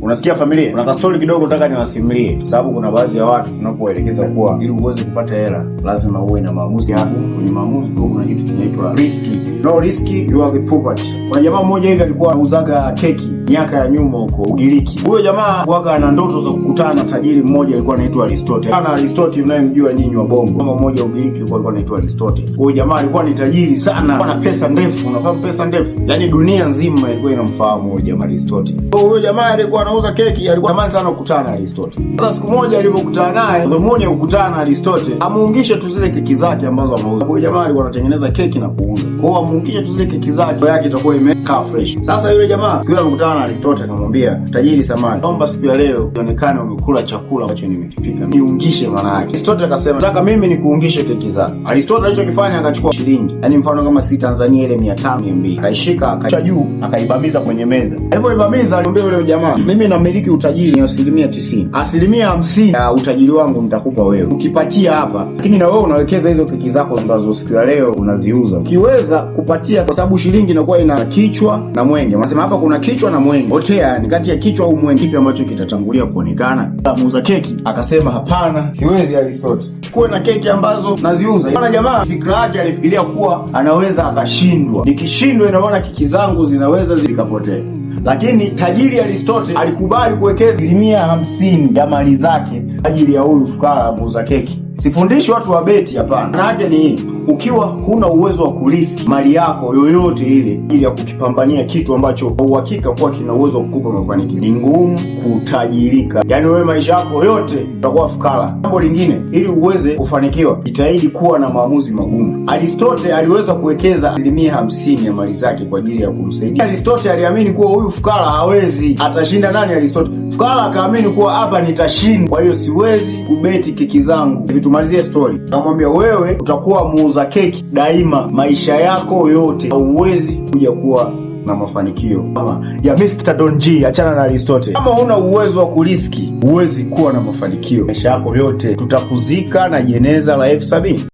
Unasikia familia? Kuna story kidogo nataka niwasimulie, sababu kuna baadhi ya watu tunapoelekeza kuwa ili uweze kupata hela lazima uwe na maamuzi yako. Kwenye maamuzi kuna kitu kinaitwa risky. No risky, you are the poverty. Kuna jamaa mmoja hivi alikuwa anauzaga keki miaka ya nyuma huko Ugiriki. Huyo jamaa waga ana ndoto za kukutana na tajiri mmoja alikuwa anaitwa Aristotle. Ana Aristotle mnayemjua nyinyi wa Bongo. Mama mmoja Ugiriki alikuwa anaitwa Aristotle. Huyo jamaa alikuwa ni tajiri sana, alikuwa na pesa ndefu. Unafahamu pesa ndefu? Yaani dunia nzima ilikuwa inamfahamu huyo jamaa Aristotle. Huyo jamaa alikuwa anauza keki, alikuwa tamani sana kukutana na Aristotle. Sasa siku moja alipokutana naye, dhumuni ya kukutana na Aristotle, amuungishe tu zile keki zake ambazo anauza. Huyo jamaa alikuwa anatengeneza keki na kuuza. Kwa hiyo amuungishe tu zile keki zake, yake itakuwa imekaa fresh. Sasa yule jamaa akiwa amekutana na Aristotle akamwambia, tajiri samani, naomba siku ya leo ionekane umekula chakula ambacho nimekipika, niungishe maana yake. Aristotle akasema, nataka mimi nikuungishe keki zako. Aristotle alichokifanya akachukua shilingi, yaani mfano kama si Tanzania ile 500 200, akaishika akacha juu akaibamiza kwenye meza. Alipoibamiza alimwambia yule jamaa, mimi namiliki utajiri ni 90%. 50% ya utajiri wangu nitakupa wewe. Ukipatia hapa, lakini na wewe unawekeza hizo keki zako ambazo siku ya leo unaziuza. Ukiweza kupatia, kwa sababu shilingi inakuwa ina kichwa na mwenge. Wanasema hapa kuna kichwa na mwenge. Otea, ni kati ya kichwa au mwenge kipi ambacho kitatangulia kuonekana? Muuza keki akasema hapana, siwezi Aristotle. Chukue na keki ambazo naziuza. Bwana jamaa fikra yake alifikiria kuwa anaweza akashindwa. Nikishindwa ina maana keki zangu zinaweza zikapotea. Lakini tajiri Aristotle alikubali kuwekeza 50% ya mali zake kwa ajili ya huyu fukara muuza keki. Sifundishi watu wa beti, hapana. Maana yake ni ukiwa huna uwezo wa kuriski mali yako yoyote ile ili ya kukipambania kitu ambacho kwa uhakika kwa kina uwezo wa kukupa mafanikio, ni ngumu kutajirika. Yaani wewe maisha yako yote utakuwa fukara. Jambo lingine, ili uweze kufanikiwa, jitahidi kuwa na maamuzi magumu. Aristotle aliweza kuwekeza 50% ya mali zake kwa ajili ya kumsaidia. Aristotle aliamini kuwa huyu fukara hawezi, atashinda nani? Aristotle. Fukara akaamini kuwa hapa nitashinda, kwa hiyo siwezi kubeti keki zangu. Tumalizie story. Namwambia wewe utakuwa muuza keki daima maisha yako yote, hauwezi kuja kuwa na mafanikio kama ya Mr. Don G. Achana na Aristotle. Kama huna uwezo wa kuriski, huwezi kuwa na mafanikio maisha yako yote. Tutakuzika na jeneza la F70.